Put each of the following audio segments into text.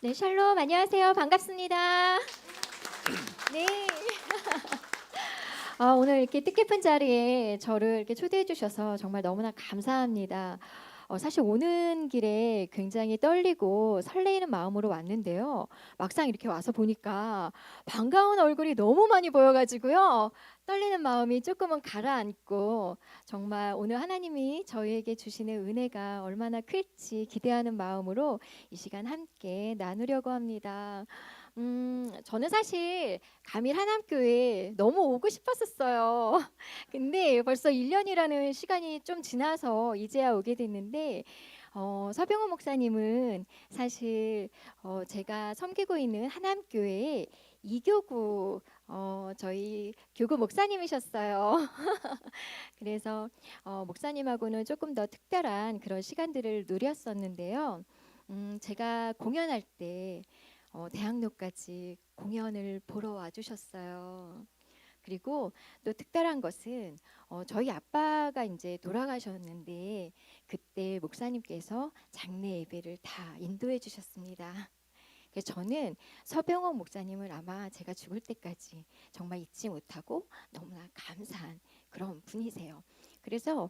네, 샬롬 안녕하세요. 반갑습니다. 네. 오늘 이렇게 뜻깊은 자리에 저를 이렇게 초대해 주셔서 정말 너무나 감사합니다. 사실 오는 길에 굉장히 떨리고 설레이는 마음으로 왔는데요. 막상 이렇게 와서 보니까 반가운 얼굴이 너무 많이 보여 가지고요. 떨리는 마음이 조금은 가라앉고 정말 오늘 하나님이 저희에게 주시는 은혜가 얼마나 클지 기대하는 마음으로 이 시간 함께 나누려고 합니다. 저는 사실 감일 하남교회 너무 오고 싶었었어요. 근데 벌써 1년이라는 시간이 좀 지나서 이제야 오게 됐는데 서병호 목사님은 사실 제가 섬기고 있는 하남교회의 이교구 저희 교구 목사님이셨어요. 그래서 목사님하고는 조금 더 특별한 그런 시간들을 누렸었는데요. 제가 공연할 때 대학로까지 공연을 보러 와주셨어요. 그리고 또 특별한 것은 저희 아빠가 이제 돌아가셨는데 그때 목사님께서 장례 예배를 다 인도해 주셨습니다. 그래서 저는 서병호 목사님을 아마 제가 죽을 때까지 정말 잊지 못하고 너무나 감사한 그런 분이세요. 그래서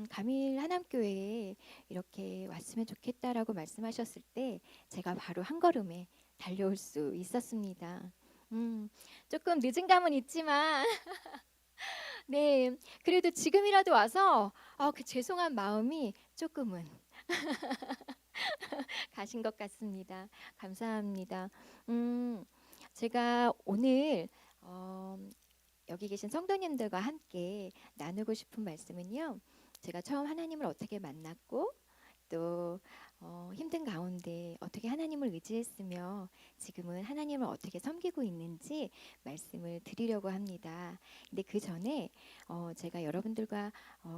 감일 하남교회에 이렇게 왔으면 좋겠다라고 말씀하셨을 때 제가 바로 한 걸음에 달려올 수 있었습니다. 조금 늦은 감은 있지만 네, 그래도 지금이라도 와서 그 죄송한 마음이 조금은 가신 것 같습니다. 감사합니다. 제가 오늘 여기 계신 성도님들과 함께 나누고 싶은 말씀은요. 제가 처음 하나님을 어떻게 만났고 또 힘든 가운데 어떻게 하나님을 의지했으며 지금은 하나님을 어떻게 섬기고 있는지 말씀을 드리려고 합니다. 근데 그 전에 제가 여러분들과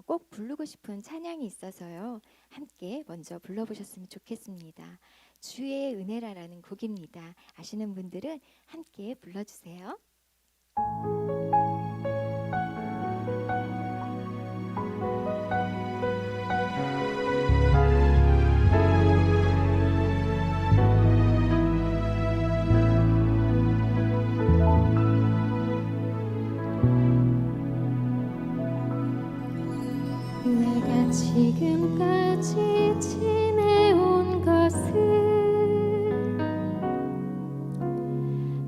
꼭 부르고 싶은 찬양이 있어서요. 함께 먼저 불러보셨으면 좋겠습니다. 주의 은혜라라는 곡입니다. 아시는 분들은 함께 불러주세요. 내가 지금까지 지내온 것은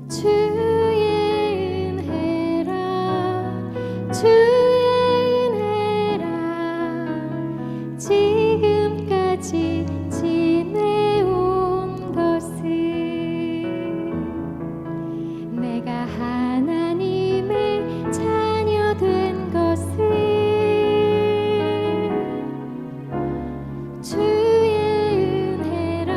주의 은혜라 주의 은혜라 지금까지 지내온 것은 내가 하나님의 자녀 된 것은 주의 은혜라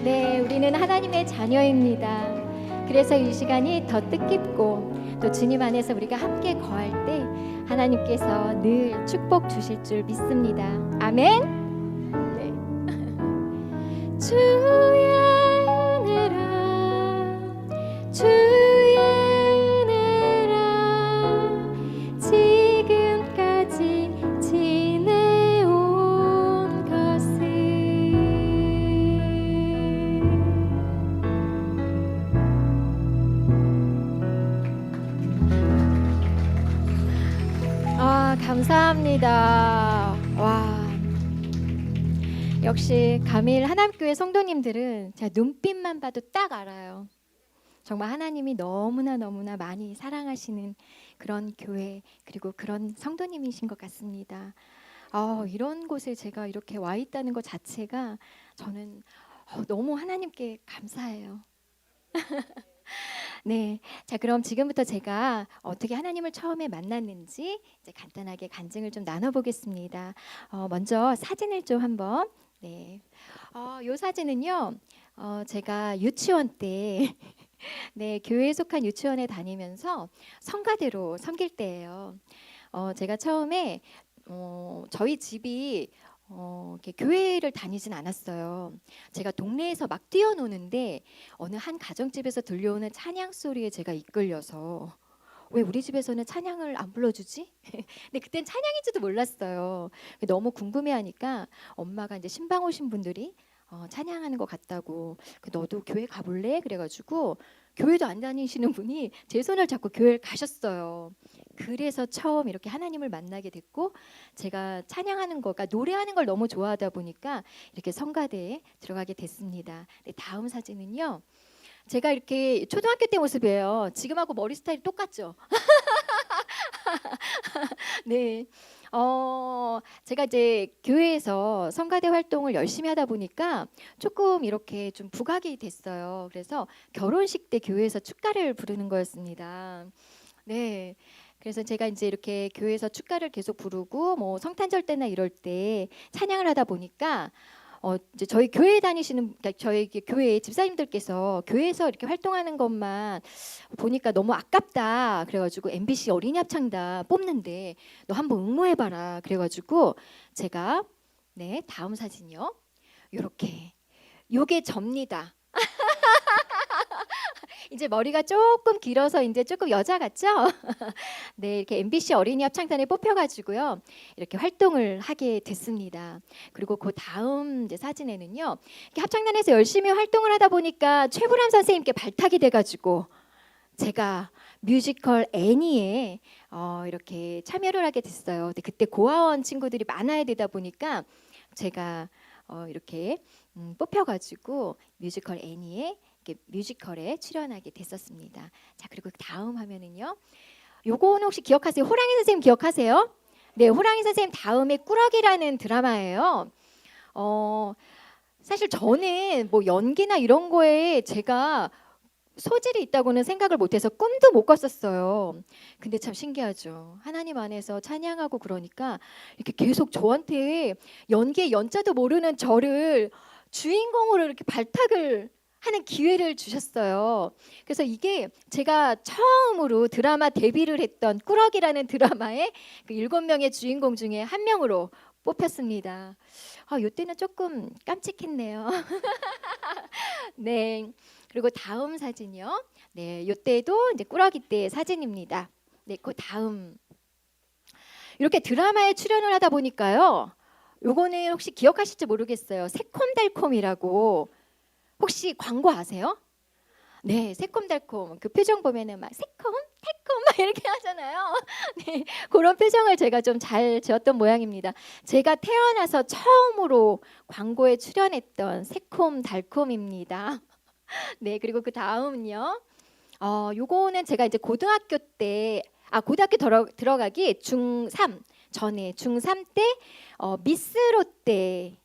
네, 우리는 하나님의 자녀입니다. 그래서 이 시간이 더 뜻깊고 또 주님 안에서 우리가 함께 거할 때 하나님께서 늘 축복 주실 줄 믿습니다. 아멘. 네. 주의 은혜라 주의 은혜라 지금까지 지내온 것을 감사합니다. 와, 역시 가밀 하남교회 성도님들은 제가 눈빛만 봐도 딱 알아요. 정말 하나님이 너무나 많이 사랑하시는 그런 교회 그리고 그런 성도님이신 것 같습니다. 이런 곳에 제가 이렇게 와 있다는 것 자체가 저는 너무 하나님께 감사해요. 네, 자 그럼 지금부터 제가 어떻게 하나님을 처음에 만났는지 이제 간단하게 간증을 좀 나눠보겠습니다. 먼저 사진을 좀 한번. 네, 요 사진은요, 제가 유치원 때 네, 교회에 속한 유치원에 다니면서 성가대로 섬길 때예요. 제가 처음에 저희 집이 이렇게 교회를 다니진 않았어요. 제가 동네에서 막 뛰어노는데 어느 한 가정집에서 들려오는 찬양 소리에 제가 이끌려서 왜 우리 집에서는 찬양을 안 불러주지? 근데 그땐 찬양인지도 몰랐어요. 너무 궁금해하니까 엄마가 이제 신방 오신 분들이 찬양하는 것 같다고 너도 교회 가볼래? 그래가지고 교회도 안 다니시는 분이 제 손을 잡고 교회를 가셨어요. 그래서 처음 이렇게 하나님을 만나게 됐고 제가 찬양하는 거가 노래하는 걸 너무 좋아하다 보니까 이렇게 성가대에 들어가게 됐습니다. 네, 다음 사진은요. 제가 이렇게 초등학교 때 모습이에요. 지금하고 머리 스타일이 똑같죠? 네. 제가 이제 교회에서 성가대 활동을 열심히 하다 보니까 조금 이렇게 좀 부각이 됐어요. 그래서 결혼식 때 교회에서 축가를 부르는 거였습니다. 네. 그래서 제가 이제 이렇게 교회에서 축가를 계속 부르고 뭐 성탄절 때나 이럴 때 찬양을 하다 보니까 이제 저희 교회에 다니시는 그러니까 저희 교회 집사님들께서 교회에서 이렇게 활동하는 것만 보니까 너무 아깝다. 그래가지고 MBC 어린이 합창단 뽑는데 너 한번 응모해봐라. 그래가지고 제가 네 다음 사진이요. 요게 접니다. 이제 머리가 조금 길어서 이제 조금 여자 같죠? 네, 이렇게 MBC 어린이 합창단에 뽑혀가지고요, 이렇게 활동을 하게 됐습니다. 그리고 그 다음 이제 사진에는요, 이렇게 합창단에서 열심히 활동을 하다 보니까 최불암 선생님께 발탁이 돼가지고 제가 뮤지컬 애니에 이렇게 참여를 하게 됐어요. 근데 그때 고아원 친구들이 많아야 되다 보니까 제가 이렇게 뽑혀가지고 뮤지컬 애니에 뮤지컬에 출연하게 됐었습니다. 자 그리고 다음 화면은요. 요거는 혹시 기억하세요? 호랑이 선생님 기억하세요? 네, 호랑이 선생님 다음에 꾸러기라는 드라마예요. 사실 저는 뭐 연기나 이런 거에 제가 소질이 있다고는 생각을 못해서 꿈도 못 꿨었어요. 근데 참 신기하죠. 하나님 안에서 찬양하고 그러니까 이렇게 계속 저한테 연기의 연자도 모르는 저를 주인공으로 이렇게 발탁을 하는 기회를 주셨어요. 그래서 이게 제가 처음으로 드라마 데뷔를 했던 꾸러기라는 드라마의 그 7명의 주인공 중에 한 명으로 뽑혔습니다. 이때는 조금 깜찍했네요. 네. 그리고 다음 사진이요. 네, 이때도 이제 꾸러기 때 사진입니다. 네, 그 다음 이렇게 드라마에 출연을 하다 보니까요. 요거는 혹시 기억하실지 모르겠어요. 새콤달콤이라고 혹시 광고 아세요? 네, 새콤달콤. 그 표정 보면은 막 새콤, 달콤 막 이렇게 하잖아요. 네, 그런 표정을 제가 좀 잘 지었던 모양입니다. 제가 태어나서 처음으로 광고에 출연했던 새콤달콤입니다. 네, 그리고 그 다음은요. 요거는 제가 이제 고등학교 때, 고등학교 들어가기 중3 전에 중3 때 미스 롯데.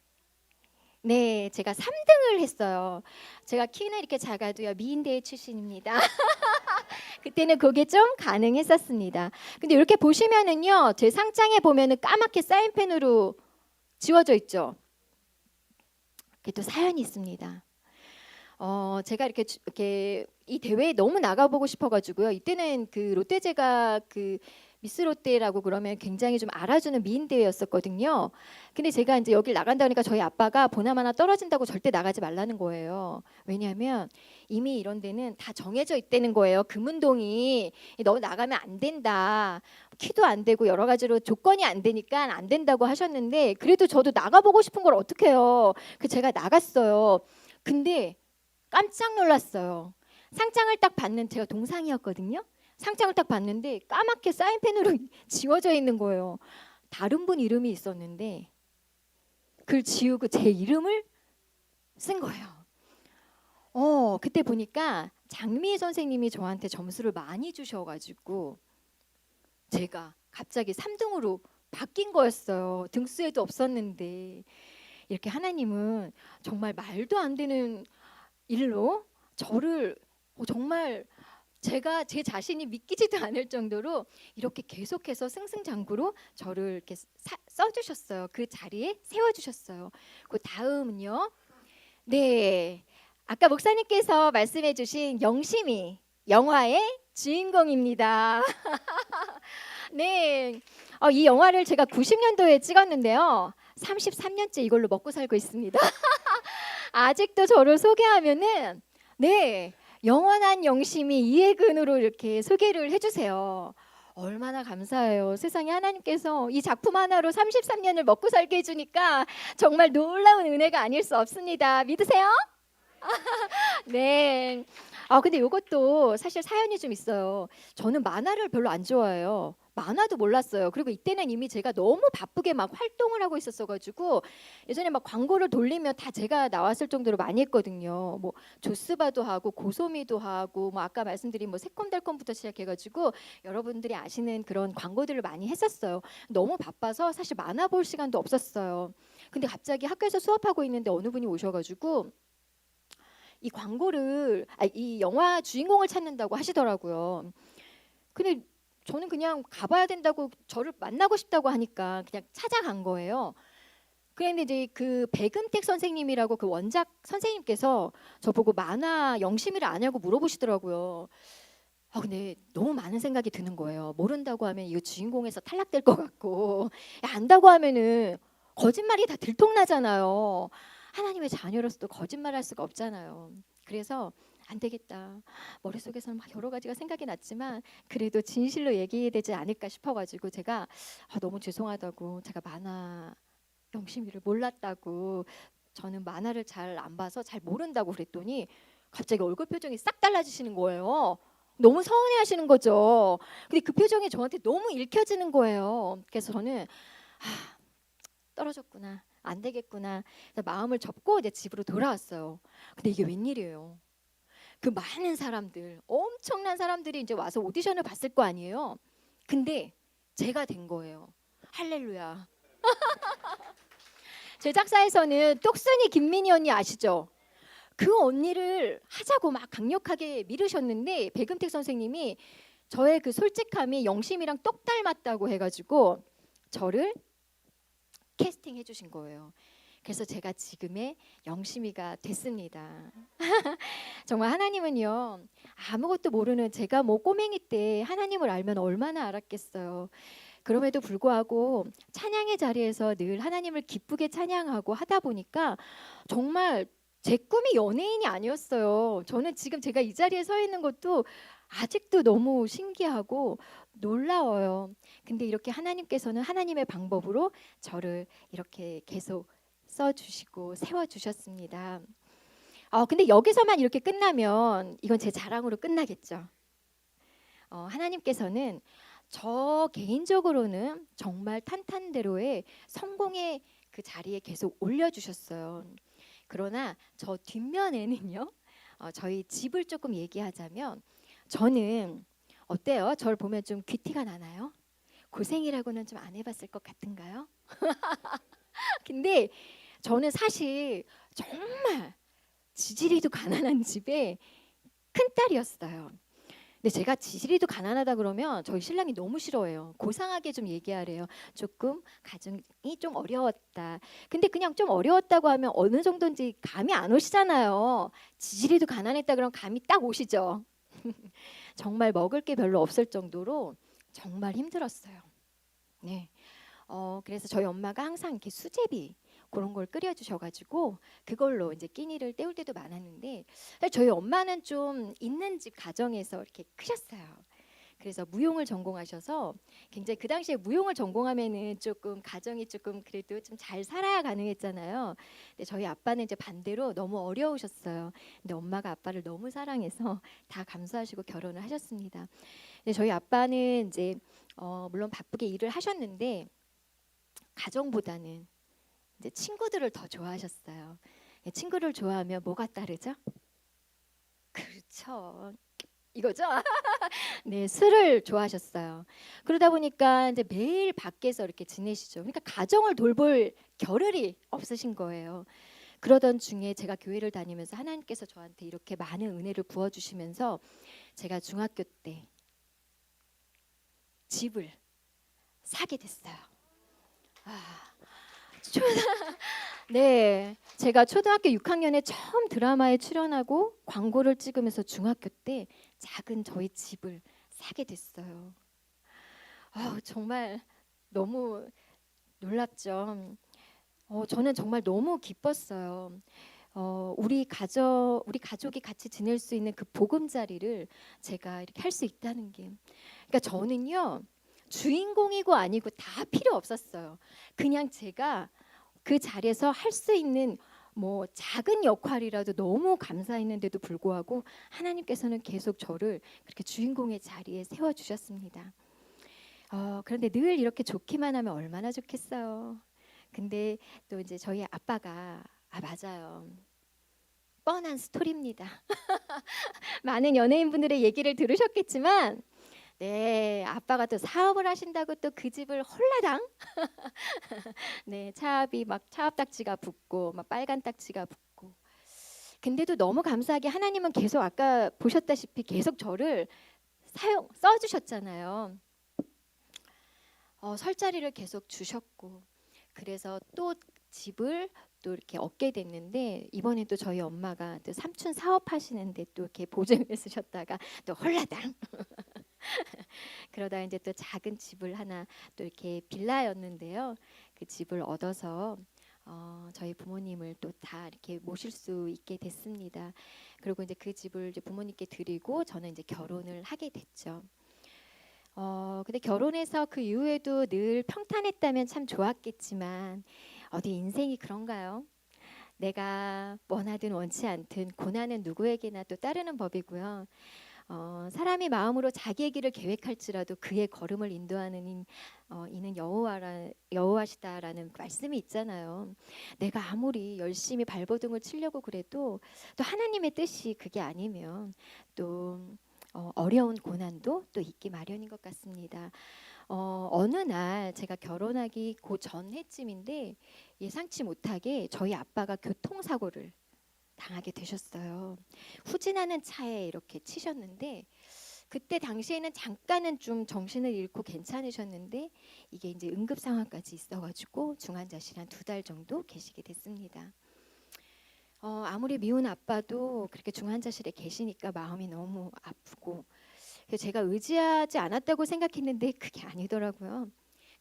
네, 제가 3등을 했어요. 제가 키는 이렇게 작아도요 미인대회 출신입니다. 그때는 그게 좀 가능했었습니다. 근데 이렇게 보시면은요, 제 상장에 보면은 까맣게 사인펜으로 지워져 있죠. 그게 또 사연이 있습니다. 제가 이렇게 이 대회에 너무 나가보고 싶어가지고요. 이때는 그 롯데제가 그 미스 롯데라고 그러면 굉장히 좀 알아주는 미인 대회였었거든요. 근데 제가 이제 여길 나간다 그러니까 저희 아빠가 보나마나 떨어진다고 절대 나가지 말라는 거예요. 왜냐하면 이미 이런 데는 다 정해져 있다는 거예요. 금운동이 너 나가면 안 된다. 키도 안 되고 여러 가지로 조건이 안 되니까 안 된다고 하셨는데 그래도 저도 나가보고 싶은 걸 어떡해요. 그 제가 나갔어요. 근데 깜짝 놀랐어요. 상장을 딱 받는 제가 동상이었거든요. 상장을 딱 봤는데 까맣게 사인펜으로 지워져 있는 거예요. 다른 분 이름이 있었는데 그걸 지우고 제 이름을 쓴 거예요. 그때 보니까 장미애 선생님이 저한테 점수를 많이 주셔가지고 제가 갑자기 3등으로 바뀐 거였어요. 등수에도 없었는데 이렇게 하나님은 정말 말도 안 되는 일로 저를 정말 제가 제 자신이 믿기지도 않을 정도로 이렇게 계속해서 승승장구로 저를 이렇게 써주셨어요. 그 자리에 세워주셨어요. 그 다음은요. 네, 아까 목사님께서 말씀해주신 영심이 영화의 주인공입니다. 네, 이 영화를 제가 90년도에 찍었는데요. 33년째 이걸로 먹고 살고 있습니다. 아직도 저를 소개하면은 네. 영원한 영심이 이해근으로 이렇게 소개를 해주세요. 얼마나 감사해요. 세상에 하나님께서 이 작품 하나로 33년을 먹고 살게 해주니까 정말 놀라운 은혜가 아닐 수 없습니다. 믿으세요? 네. 근데 이것도 사실 사연이 좀 있어요. 저는 만화를 별로 안 좋아해요. 만화도 몰랐어요. 그리고 이때는 이미 제가 너무 바쁘게 막 활동을 하고 있었어가지고 예전에 막 광고를 돌리면 다 제가 나왔을 정도로 많이 했거든요. 뭐 조스바도 하고 고소미도 하고 뭐 아까 말씀드린 뭐 새콤달콤부터 시작해가지고 여러분들이 아시는 그런 광고들을 많이 했었어요. 너무 바빠서 사실 만화 볼 시간도 없었어요. 근데 갑자기 학교에서 수업하고 있는데 어느 분이 오셔가지고 이 광고를 이 영화 주인공을 찾는다고 하시더라고요. 근데 저는 그냥 가봐야 된다고 저를 만나고 싶다고 하니까 그냥 찾아간 거예요. 그런데 이제 그 백은택 선생님이라고 그 원작 선생님께서 저보고 만화 영심이를 아냐고 물어보시더라고요. 근데 너무 많은 생각이 드는 거예요. 모른다고 하면 이거 주인공에서 탈락될 것 같고 안다고 하면은 거짓말이 다 들통나잖아요. 하나님의 자녀로서도 거짓말할 수가 없잖아요. 그래서 안 되겠다. 머릿속에서는 막 여러 가지가 생각이 났지만 그래도 진실로 얘기해야 되지 않을까 싶어가지고 제가 너무 죄송하다고 제가 만화 영심이를 몰랐다고 저는 만화를 잘 안 봐서 잘 모른다고 그랬더니 갑자기 얼굴 표정이 싹 달라지시는 거예요. 너무 서운해하시는 거죠. 근데 그 표정이 저한테 너무 읽혀지는 거예요. 그래서 저는 떨어졌구나. 안 되겠구나. 그래서 마음을 접고 이제 집으로 돌아왔어요. 근데 이게 웬일이에요. 그 많은 사람들, 엄청난 사람들이 이제 와서 오디션을 봤을 거 아니에요. 근데 제가 된 거예요. 할렐루야. 제작사에서는 똑순이 김민희 언니 아시죠? 그 언니를 하자고 막 강력하게 미루셨는데 백은택 선생님이 저의 그 솔직함이 영심이랑 똑 닮았다고 해가지고 저를 캐스팅해 주신 거예요. 그래서 제가 지금의 영심이가 됐습니다. 정말 하나님은요 아무것도 모르는 제가 뭐 꼬맹이 때 하나님을 알면 얼마나 알았겠어요. 그럼에도 불구하고 찬양의 자리에서 늘 하나님을 기쁘게 찬양하고 하다 보니까 정말 제 꿈이 연예인이 아니었어요. 저는 지금 제가 이 자리에 서 있는 것도 아직도 너무 신기하고 놀라워요. 근데 이렇게 하나님께서는 하나님의 방법으로 저를 이렇게 계속 써주시고 세워주셨습니다. 근데 여기서만 이렇게 끝나면 이건 제 자랑으로 끝나겠죠. 하나님께서는 저 개인적으로는 정말 탄탄대로의 성공의 그 자리에 계속 올려주셨어요. 그러나 저 뒷면에는요. 저희 집을 조금 얘기하자면 저는 어때요? 저를 보면 좀 귀티가 나나요? 고생이라고는 좀 안 해봤을 것 같은가요? 근데 저는 사실 정말 지지리도 가난한 집에 큰딸이었어요. 근데 제가 지지리도 가난하다 그러면 저희 신랑이 너무 싫어해요. 고상하게 좀 얘기하래요. 조금 가정이 좀 어려웠다. 근데 그냥 좀 어려웠다고 하면 어느 정도인지 감이 안 오시잖아요. 지지리도 가난했다 그러면 감이 딱 오시죠. 정말 먹을 게 별로 없을 정도로 정말 힘들었어요. 네. 그래서 저희 엄마가 항상 이렇게 수제비 그런 걸 끓여주셔가지고 그걸로 이제 끼니를 때울 때도 많았는데, 사실 저희 엄마는 좀 있는 집 가정에서 이렇게 크셨어요. 그래서 무용을 전공하셔서 굉장히 그 당시에 무용을 전공하면은 조금 가정이 조금 그래도 좀 잘 살아야 가능했잖아요. 근데 저희 아빠는 이제 반대로 너무 어려우셨어요. 근데 엄마가 아빠를 너무 사랑해서 다 감수하시고 결혼을 하셨습니다. 근데 저희 아빠는 이제 물론 바쁘게 일을 하셨는데 가정보다는 이제 친구들을 더 좋아하셨어요. 친구를 좋아하면 뭐가 따르죠? 그렇죠. 이거죠? 네, 술을 좋아하셨어요. 그러다 보니까 이제 매일 밖에서 이렇게 지내시죠. 그러니까 가정을 돌볼 겨를이 없으신 거예요. 그러던 중에 제가 교회를 다니면서 하나님께서 저한테 이렇게 많은 은혜를 부어주시면서 제가 중학교 때 집을 사게 됐어요. 아, 네, 제가 초등학교 6학년에 처음 드라마에 출연하고 광고를 찍으면서 중학교 때 작은 저희 집을 사게 됐어요. 정말 너무 놀랍죠. 저는 정말 너무 기뻤어요. 우리 가족이 같이 지낼 수 있는 그 보금자리를 제가 이렇게 할 수 있다는 게. 그러니까 저는요, 주인공이고 아니고 다 필요 없었어요. 그냥 제가 그 자리에서 할 수 있는 뭐 작은 역할이라도 너무 감사했는데도 불구하고 하나님께서는 계속 저를 그렇게 주인공의 자리에 세워 주셨습니다. 그런데 늘 이렇게 좋기만 하면 얼마나 좋겠어요. 근데 또 이제 저희 아빠가 맞아요. 뻔한 스토리입니다. 많은 연예인분들의 얘기를 들으셨겠지만, 네, 아빠가 또 사업을 하신다고 또 그 집을 홀라당, 네, 차압이 막 차압 딱지가 붙고 막 빨간 딱지가 붙고. 근데도 너무 감사하게 하나님은 계속 아까 보셨다시피 계속 저를 써 주셨잖아요. 설 자리를 계속 주셨고, 그래서 또 집을 또 이렇게 얻게 됐는데, 이번에 또 저희 엄마가 또 삼촌 사업하시는데 또 이렇게 보증을 쓰셨다가 또 홀라당 그러다 이제 또 작은 집을 하나 또 이렇게 빌라였는데요. 그 집을 얻어서 저희 부모님을 또 다 이렇게 모실 수 있게 됐습니다. 그리고 이제 그 집을 이제 부모님께 드리고 저는 이제 결혼을 하게 됐죠. 근데 결혼해서 그 이후에도 늘 평탄했다면 참 좋았겠지만 어디 인생이 그런가요? 내가 원하든 원치 않든 고난은 누구에게나 또 따르는 법이고요. 사람이 마음으로 자기의 길을 계획할지라도 그의 걸음을 인도하는 이는 여호와시다라는 말씀이 있잖아요. 내가 아무리 열심히 발버둥을 치려고 그래도 또 하나님의 뜻이 그게 아니면 또 어려운 고난도 또 있기 마련인 것 같습니다. 어느 날 제가 결혼하기 그 전해쯤인데 예상치 못하게 저희 아빠가 교통사고를 당하게 되셨어요. 후진하는 차에 이렇게 치셨는데 그때 당시에는 잠깐은 좀 정신을 잃고 괜찮으셨는데 이게 이제 응급 상황까지 있어가지고 중환자실 한 2달 정도 계시게 됐습니다. 아무리 미운 아빠도 그렇게 중환자실에 계시니까 마음이 너무 아프고 그래서 제가 의지하지 않았다고 생각했는데 그게 아니더라고요.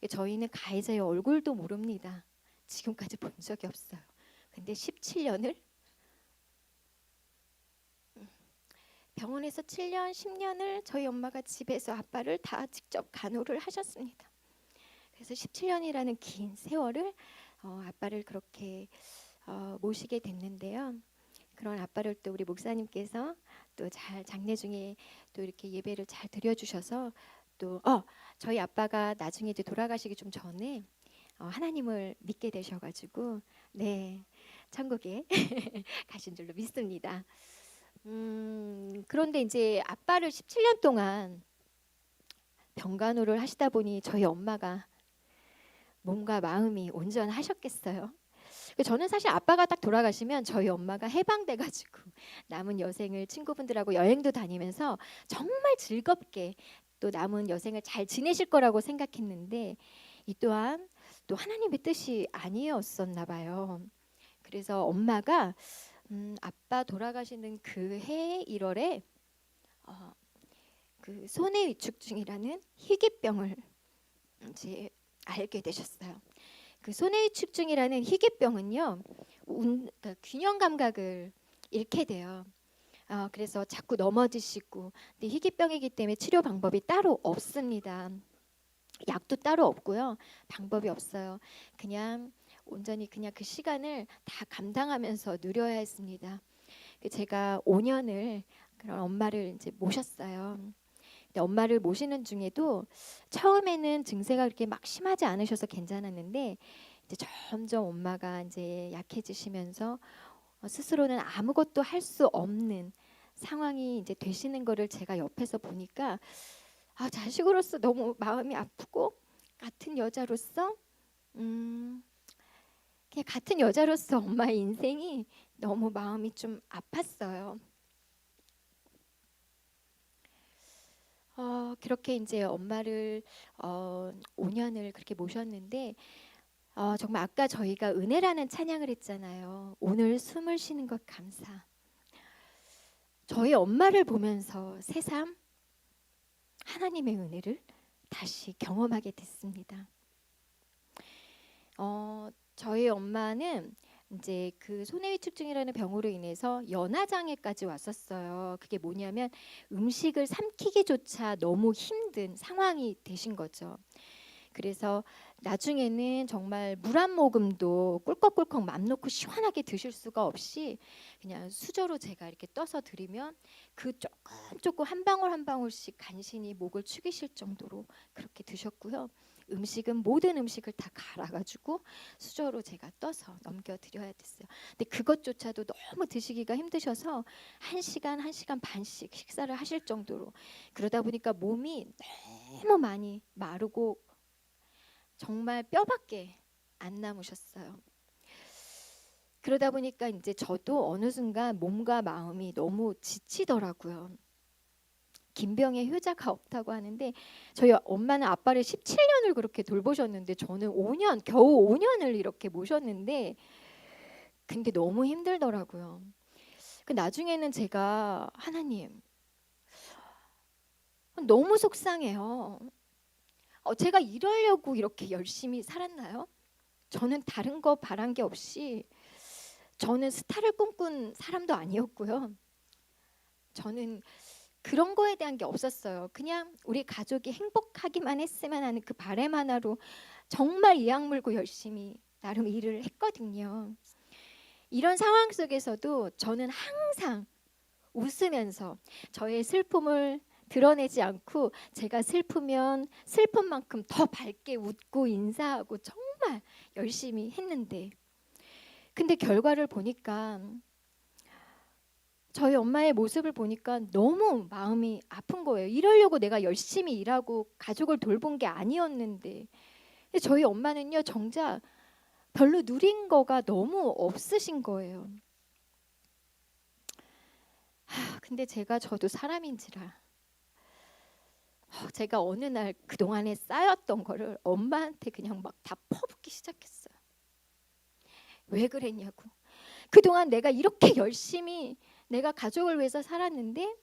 저희는 가해자의 얼굴도 모릅니다. 지금까지 본 적이 없어요. 근데 17년을 병원에서 7년, 10년을 저희 엄마가 집에서 아빠를 다 직접 간호를 하셨습니다. 그래서 17년이라는 긴 세월을 아빠를 그렇게 모시게 됐는데요. 그런 아빠를 또 우리 목사님께서 또 잘 장례 중에 또 이렇게 예배를 잘 드려주셔서 또 저희 아빠가 나중에 이제 돌아가시기 좀 전에 하나님을 믿게 되셔가지고 네 천국에 가신 줄로 믿습니다. 그런데 이제 아빠를 17년 동안 병간호를 하시다 보니 저희 엄마가 몸과 마음이 온전하셨겠어요. 저는 사실 아빠가 딱 돌아가시면 저희 엄마가 해방돼 가지고 남은 여생을 친구분들하고 여행도 다니면서 정말 즐겁게 또 남은 여생을 잘 지내실 거라고 생각했는데 이 또한 또 하나님의 뜻이 아니었었나 봐요. 그래서 엄마가 아빠 돌아가시는 그 해 1월에 그 손해 위축증이라는 희귀병을 이제 알게 되셨어요. 그 손해 위축증이라는 희귀병은요, 그러니까 균형 감각을 잃게 돼요. 그래서 자꾸 넘어지시고, 근데 희귀병이기 때문에 치료 방법이 따로 없습니다. 약도 따로 없고요, 방법이 없어요. 그냥 온전히 그냥 그 시간을 다 감당하면서 누려야 했습니다. 제가 5년을 그런 엄마를 이제 모셨어요. 근데 엄마를 모시는 중에도 처음에는 증세가 그렇게 막 심하지 않으셔서 괜찮았는데 이제 점점 엄마가 이제 약해지시면서 스스로는 아무것도 할 수 없는 상황이 이제 되시는 거를 제가 옆에서 보니까 자식으로서 너무 마음이 아프고 같은 여자로서 그냥 같은 여자로서 엄마의 인생이 너무 마음이 좀 아팠어요. 그렇게 이제 엄마를 5년을 그렇게 모셨는데 정말 아까 저희가 은혜라는 찬양을 했잖아요. 오늘 숨을 쉬는 것 감사. 저희 엄마를 보면서 새삼 하나님의 은혜를 다시 경험하게 됐습니다. 저희 엄마는 이제 그 손해위축증이라는 병으로 인해서 연하장애까지 왔었어요. 그게 뭐냐면 음식을 삼키기조차 너무 힘든 상황이 되신 거죠. 그래서 나중에는 정말 물 한 모금도 꿀꺽꿀꺽 맘 놓고 시원하게 드실 수가 없이 그냥 수저로 제가 이렇게 떠서 드리면 그 조금 한 방울 한 방울씩 간신히 목을 축이실 정도로 그렇게 드셨고요. 음식은 모든 음식을 다 갈아가지고 수저로 제가 떠서 넘겨드려야 됐어요. 근데 그것조차도 너무 드시기가 힘드셔서 1시간, 1시간 반씩 식사를 하실 정도로 그러다 보니까 몸이 너무 많이 마르고 정말 뼈밖에 안 남으셨어요. 그러다 보니까 이제 저도 어느 순간 몸과 마음이 너무 지치더라고요. 김병의 효자가 없다고 하는데 저희 엄마는 아빠를 17년을 그렇게 돌보셨는데 저는 5년, 겨우 5년을 이렇게 모셨는데 근데 너무 힘들더라고요. 그 나중에는 제가 하나님 너무 속상해요. 제가 이러려고 이렇게 열심히 살았나요? 저는 다른 거 바란 게 없이 저는 스타를 꿈꾼 사람도 아니었고요. 저는 그런 거에 대한 게 없었어요. 그냥 우리 가족이 행복하기만 했으면 하는 그 바람 하나로 정말 이악 물고 열심히 나름 일을 했거든요. 이런 상황 속에서도 저는 항상 웃으면서 저의 슬픔을 드러내지 않고 제가 슬프면 슬픈 만큼 더 밝게 웃고 인사하고 정말 열심히 했는데 근데 결과를 보니까 저희 엄마의 모습을 보니까 너무 마음이 아픈 거예요. 이러려고 내가 열심히 일하고 가족을 돌본 게 아니었는데 근데 저희 엄마는요 정작 별로 누린 거가 너무 없으신 거예요. 근데 저도 사람인지라 제가 어느 날 그동안에 쌓였던 거를 엄마한테 그냥 막 다 퍼붓기 시작했어요. 왜 그랬냐고. 그동안 내가 이렇게 열심히 내가 가족을 위해서 살았는데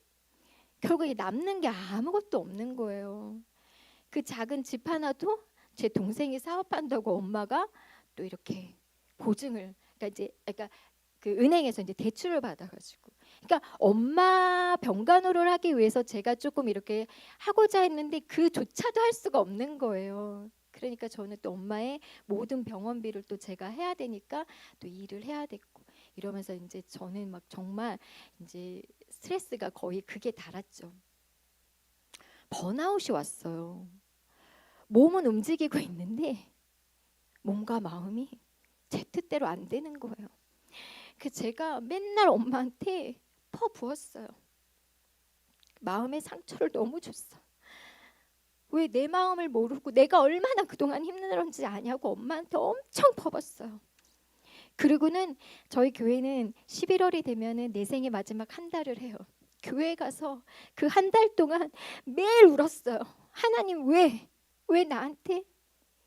결국에 남는 게 아무것도 없는 거예요. 그 작은 집 하나도 제 동생이 사업한다고 엄마가 또 이렇게 보증을 그러니까 그 은행에서 이제 대출을 받아가지고 그러니까 엄마 병간호를 하기 위해서 제가 조금 이렇게 하고자 했는데 그조차도 할 수가 없는 거예요. 그러니까 저는 또 엄마의 모든 병원비를 또 제가 해야 되니까 또 일을 해야 됐고 이러면서 이제 저는 막 정말 이제 스트레스가 거의 극에 달았죠. 번아웃이 왔어요. 몸은 움직이고 있는데 몸과 마음이 제 뜻대로 안 되는 거예요. 그 제가 맨날 엄마한테 퍼부었어요. 마음의 상처를 너무 줬어. 왜 내 마음을 모르고 내가 얼마나 그동안 힘들었는지 아냐고 엄마한테 엄청 퍼붓어요. 그리고는 저희 교회는 11월이 되면은 내 생의 마지막 한 달을 해요. 교회 가서 그 한 달 동안 매일 울었어요. 하나님 왜 나한테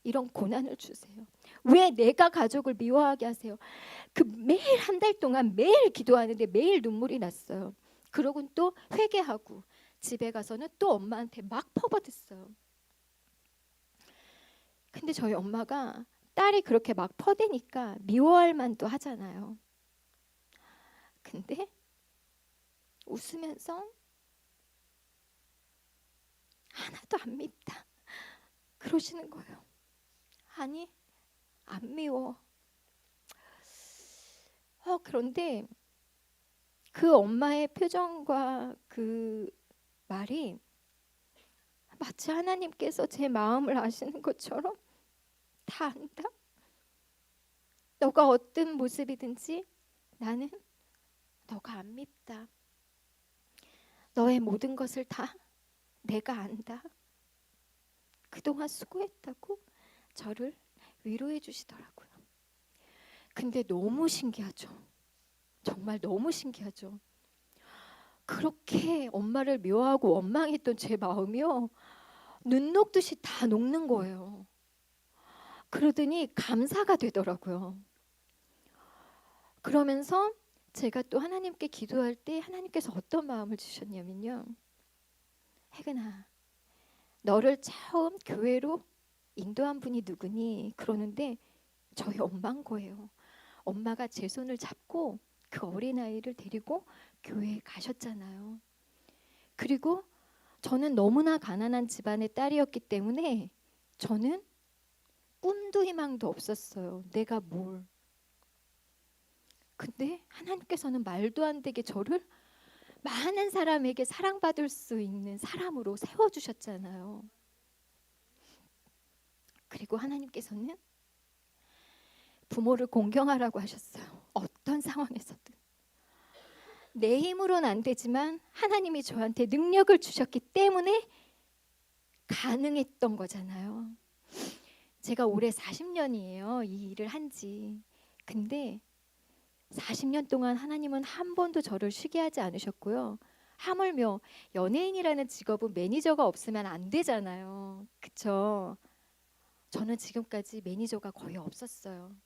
이런 고난을 주세요? 왜 내가 가족을 미워하게 하세요? 그 매일 한 달 동안 매일 기도하는데 매일 눈물이 났어요. 그러고는 또 회개하고 집에 가서는 또 엄마한테 막 퍼붓었어요. 근데 저희 엄마가 딸이 그렇게 막 퍼대니까 미워할 만도 하잖아요. 근데 웃으면서 하나도 안 밉다 그러시는 거예요. 아니 안 미워. 그런데 그 엄마의 표정과 그 말이 마치 하나님께서 제 마음을 아시는 것처럼 다 안다. 너가 어떤 모습이든지 나는 너가 안 밉다. 너의 모든 것을 다 내가 안다. 그동안 수고했다고 저를 위로해 주시더라고요. 근데 너무 신기하죠. 정말 너무 신기하죠. 그렇게 엄마를 미워하고 원망했던 제 마음이요, 눈 녹듯이 다 녹는 거예요. 그러더니 감사가 되더라고요. 그러면서 제가 또 하나님께 기도할 때 하나님께서 어떤 마음을 주셨냐면요, 혜근아, 너를 처음 교회로 인도한 분이 누구니? 그러는데 저희 엄마인 거예요. 엄마가 제 손을 잡고 그 어린아이를 데리고 교회에 가셨잖아요. 그리고 저는 너무나 가난한 집안의 딸이었기 때문에 저는 꿈도 희망도 없었어요. 내가 뭘. 근데 하나님께서는 말도 안 되게 저를 많은 사람에게 사랑받을 수 있는 사람으로 세워주셨잖아요. 그리고 하나님께서는 부모를 공경하라고 하셨어요. 어떤 상황에서든. 내 힘으로는 안 되지만 하나님이 저한테 능력을 주셨기 때문에 가능했던 거잖아요. 제가 올해 40년이에요. 이 일을 한 지. 근데 40년 동안 하나님은 한 번도 저를 쉬게 하지 않으셨고요. 하물며 연예인이라는 직업은 매니저가 없으면 안 되잖아요. 그쵸? 저는 지금까지 매니저가 거의 없었어요.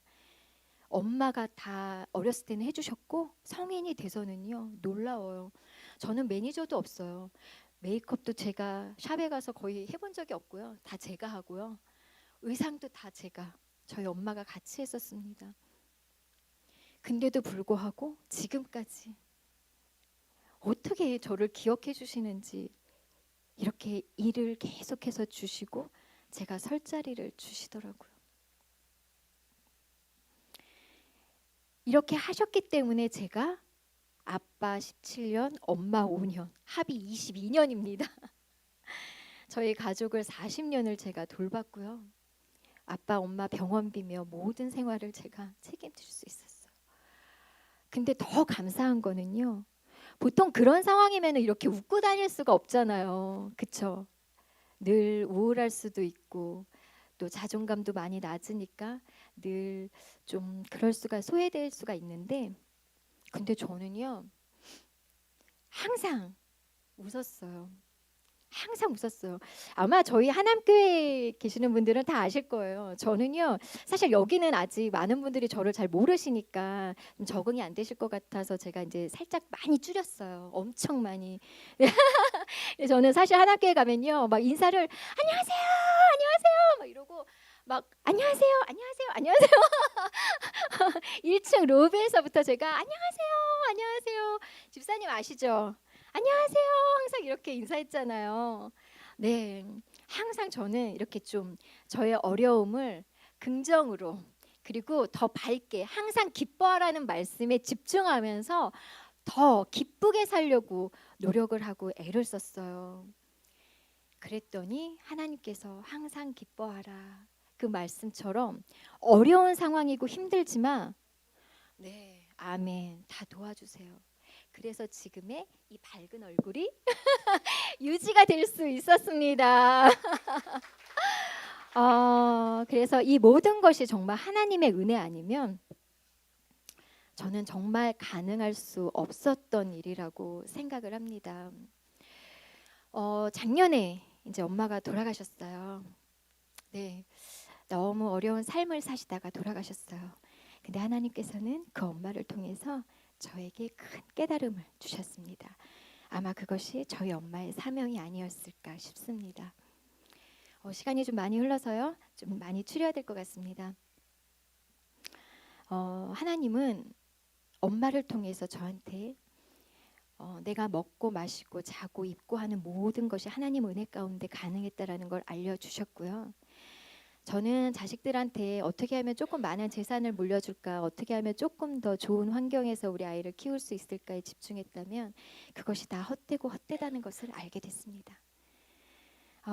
엄마가 다 어렸을 때는 해주셨고 성인이 돼서는요, 놀라워요. 저는 매니저도 없어요. 메이크업도 제가 샵에 가서 거의 해본 적이 없고요. 다 제가 하고요. 의상도 다 제가, 저희 엄마가 같이 했었습니다. 근데도 불구하고 지금까지 어떻게 저를 기억해 주시는지, 이렇게 일을 계속해서 주시고 제가 설 자리를 주시더라고요. 이렇게 하셨기 때문에 제가 아빠 17년, 엄마 5년, 합이 22년입니다. 저희 가족을 40년을 제가 돌봤고요. 아빠, 엄마 병원비며 모든 생활을 제가 책임질 수 있었어요. 근데 더 감사한 거는요, 보통 그런 상황이면 이렇게 웃고 다닐 수가 없잖아요. 그쵸? 늘 우울할 수도 있고 또 자존감도 많이 낮으니까 늘 좀 그럴 수가, 소외될 수가 있는데, 근데 저는요 항상 웃었어요. 항상 웃었어요. 아마 저희 하남교회에 계시는 분들은 다 아실 거예요. 저는요, 사실 여기는 아직 많은 분들이 저를 잘 모르시니까 좀 적응이 안 되실 것 같아서 제가 이제 살짝 많이 줄였어요. 엄청 많이. 저는 사실 하남교회 가면요, 막 인사를 안녕하세요, 안녕하세요, 막 이러고 막 안녕하세요, 안녕하세요, 안녕하세요. 1층 로비에서부터 제가 안녕하세요, 안녕하세요. 집사님 아시죠? 안녕하세요. 항상 이렇게 인사했잖아요. 네, 항상 저는 이렇게 좀 저의 어려움을 긍정으로, 그리고 더 밝게, 항상 기뻐하라는 말씀에 집중하면서 더 기쁘게 살려고 노력을 하고 애를 썼어요. 그랬더니 하나님께서 항상 기뻐하라, 그 말씀처럼 어려운 상황이고 힘들지만, 네, 아멘, 다 도와주세요. 그래서 지금의 이 밝은 얼굴이 유지가 될 수 있었습니다. 그래서 이 모든 것이 정말 하나님의 은혜 아니면 저는 정말 가능할 수 없었던 일이라고 생각을 합니다. 작년에 이제 엄마가 돌아가셨어요. 네, 너무 어려운 삶을 사시다가 돌아가셨어요. 근데 하나님께서는 그 엄마를 통해서 저에게 큰 깨달음을 주셨습니다. 아마 그것이 저희 엄마의 사명이 아니었을까 싶습니다. 시간이 좀 많이 흘러서요. 좀 많이 추려야 될 것 같습니다. 하나님은 엄마를 통해서 저한테 내가 먹고 마시고 자고 입고 하는 모든 것이 하나님 은혜 가운데 가능했다라는 걸 알려주셨고요. 저는 자식들한테 어떻게 하면 조금 많은 재산을 물려줄까, 어떻게 하면 조금 더 좋은 환경에서 우리 아이를 키울 수 있을까에 집중했다면 그것이 다 헛되고 헛되다는 것을 알게 됐습니다.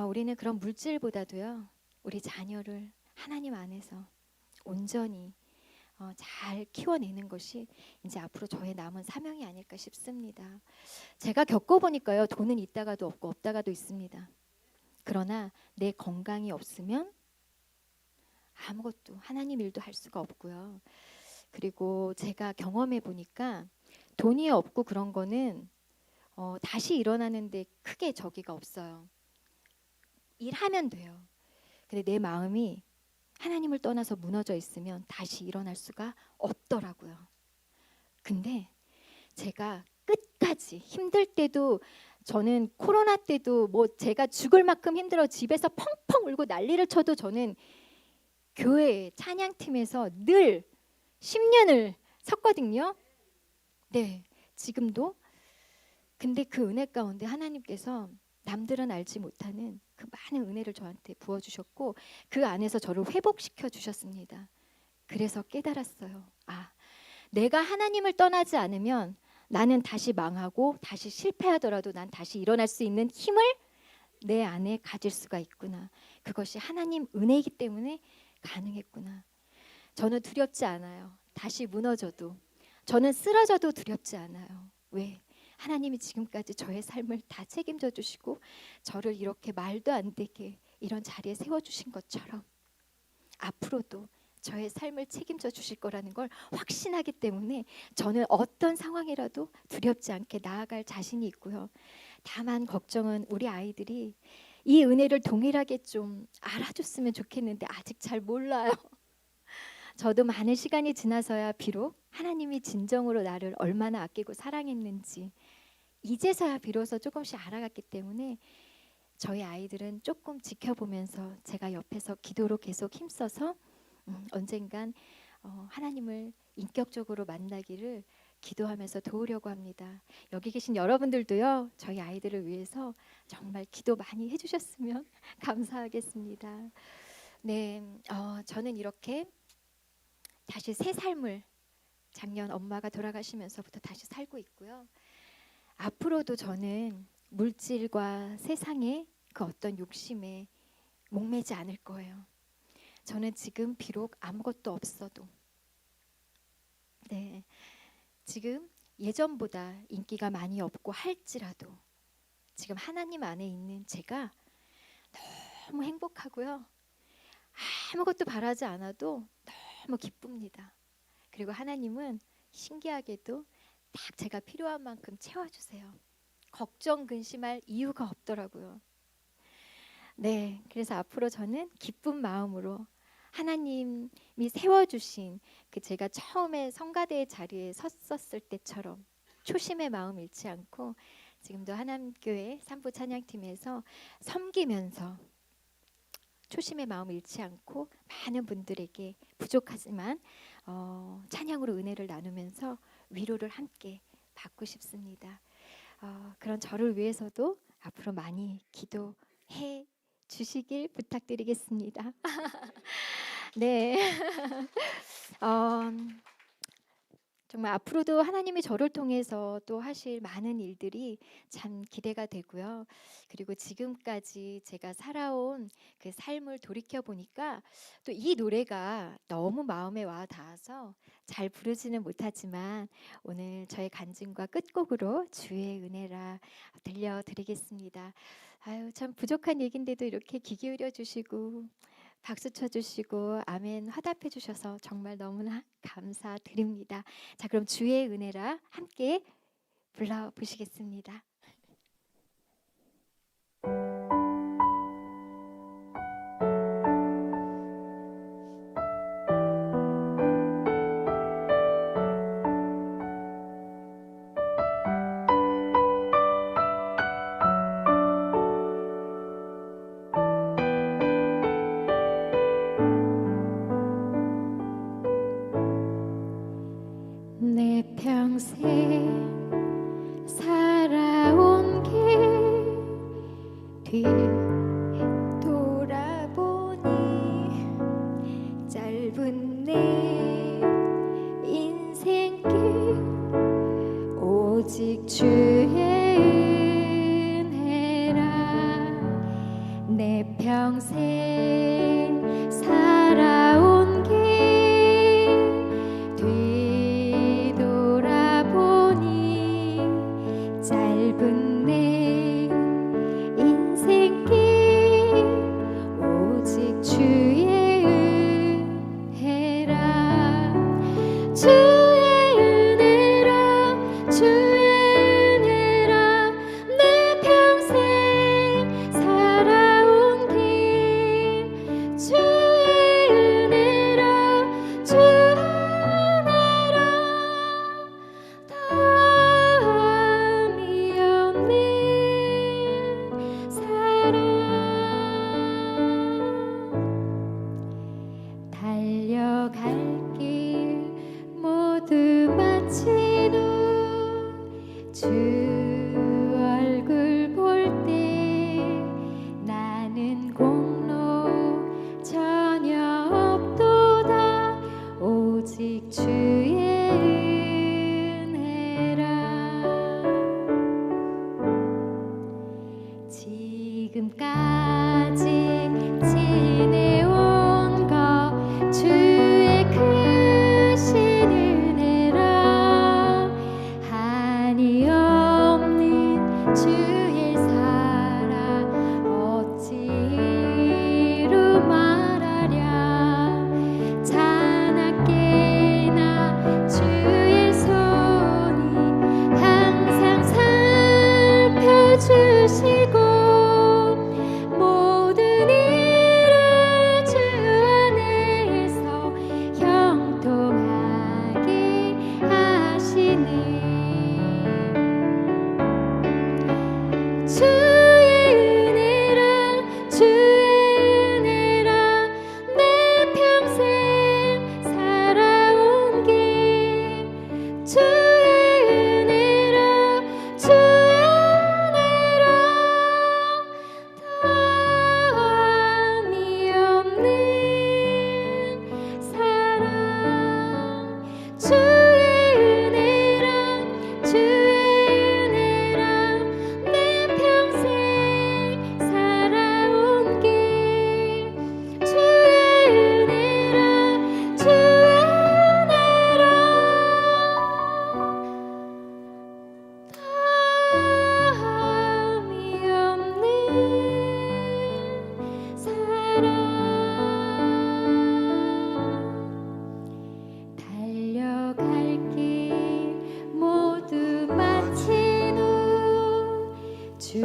우리는 그런 물질보다도요, 우리 자녀를 하나님 안에서 온전히 잘 키워내는 것이 이제 앞으로 저의 남은 사명이 아닐까 싶습니다. 제가 겪어보니까요, 돈은 있다가도 없고 없다가도 있습니다. 그러나 내 건강이 없으면 아무것도 하나님 일도 할 수가 없고요. 그리고 제가 경험해 보니까 돈이 없고 그런 거는 다시 일어나는데 크게 저기가 없어요. 일하면 돼요. 근데 내 마음이 하나님을 떠나서 무너져 있으면 다시 일어날 수가 없더라고요. 근데 제가 끝까지 힘들 때도, 저는 코로나 때도 뭐 제가 죽을 만큼 힘들어 집에서 펑펑 울고 난리를 쳐도 저는 교회 찬양팀에서 늘 10년을 섰거든요. 네, 지금도. 근데 그 은혜 가운데 하나님께서 남들은 알지 못하는 그 많은 은혜를 저한테 부어주셨고 그 안에서 저를 회복시켜 주셨습니다. 그래서 깨달았어요. 내가 하나님을 떠나지 않으면 나는 다시 망하고 다시 실패하더라도 난 다시 일어날 수 있는 힘을 내 안에 가질 수가 있구나. 그것이 하나님 은혜이기 때문에 가능했구나. 저는 두렵지 않아요. 다시 무너져도, 저는 쓰러져도 두렵지 않아요. 왜? 하나님이 지금까지 저의 삶을 다 책임져 주시고 저를 이렇게 말도 안 되게 이런 자리에 세워주신 것처럼 앞으로도 저의 삶을 책임져 주실 거라는 걸 확신하기 때문에 저는 어떤 상황이라도 두렵지 않게 나아갈 자신이 있고요. 다만 걱정은 우리 아이들이 이 은혜를 동일하게 좀 알아줬으면 좋겠는데 아직 잘 몰라요. 저도 많은 시간이 지나서야 비록 하나님이 진정으로 나를 얼마나 아끼고 사랑했는지 이제서야 비로소 조금씩 알아갔기 때문에 저희 아이들은 조금 지켜보면서 제가 옆에서 기도로 계속 힘써서 언젠간 하나님을 인격적으로 만나기를 기도하면서 도우려고 합니다. 여기 계신 여러분들도요, 저희 아이들을 위해서 정말 기도 많이 해주셨으면 감사하겠습니다. 네, 저는 이렇게 다시 새 삶을 작년 엄마가 돌아가시면서부터 다시 살고 있고요. 앞으로도 저는 물질과 세상의 그 어떤 욕심에 목매지 않을 거예요. 저는 지금 비록 아무것도 없어도, 네, 지금 예전보다 인기가 많이 없고 할지라도 지금 하나님 안에 있는 제가 너무 행복하고요. 아무것도 바라지 않아도 너무 기쁩니다. 그리고 하나님은 신기하게도 딱 제가 필요한 만큼 채워주세요. 걱정 근심할 이유가 없더라고요. 네, 그래서 앞으로 저는 기쁜 마음으로 하나님이 세워주신 그 제가 처음에 성가대의 자리에 섰었을 때처럼 초심의 마음 잃지 않고 지금도 하남교회 산부 찬양팀에서 섬기면서 초심의 마음 잃지 않고 많은 분들에게 부족하지만 찬양으로 은혜를 나누면서 위로를 함께 받고 싶습니다. 그런 저를 위해서도 앞으로 많이 기도해 주시길 부탁드리겠습니다. 네. 어, 정말 앞으로도 하나님이 저를 통해서 또 하실 많은 일들이 참 기대가 되고요. 그리고 지금까지 제가 살아온 그 삶을 돌이켜 보니까 또 이 노래가 너무 마음에 와 닿아서 잘 부르지는 못하지만 오늘 저의 간증과 끝곡으로 주의 은혜라 들려드리겠습니다. 아유, 참 부족한 얘긴데도 이렇게 귀 기울여 주시고 박수 쳐주시고 아멘 화답해 주셔서 정말 너무나 감사드립니다. 자, 그럼 주의 은혜라 함께 불러보시겠습니다. 내 평생 살아온 길 뒤돌아보니 짧은 내 인생길 오직 주의 은혜라. 내 평생 살아온 길 짧은 내 인생길 오직 주의 은혜라. 주의 은혜라 주의 은혜라. 내 평생 살아온 길 주의 은혜라 주의 은혜라. 달려갈 길 모두 마친 후 주 얼굴 볼 때 나는 공로 전혀 없도다 오직 주의 은혜라. 지금까지 지내온 것 주의 크신 은혜라. 한이 없는 주의 사랑 어찌 이루 말하랴. 자나깨나 주의 손이 항상 살펴주시고 주의 은혜라 주의 은혜라. 내 평생 살아온 길 주의 은혜라 주의 은혜라. 다함이 없는 사랑 주의 은혜라 주의 주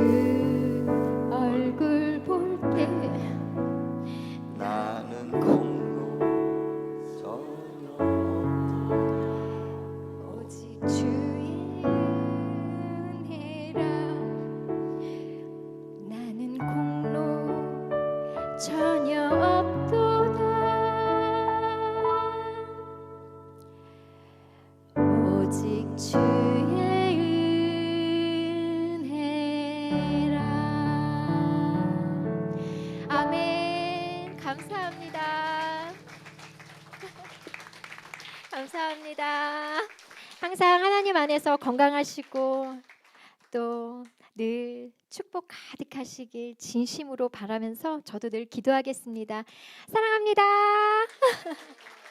얼굴 볼 때 나는 공로 전혀 오직 주의 은혜라. 나는 공로 전혀 없도다 오직 주의 아멘. 감사합니다. 감사합니다. 항상 하나님 안에서 건강하시고 또 늘 축복 가득하시길 진심으로 바라면서 저도 늘 기도하겠습니다. 사랑합니다.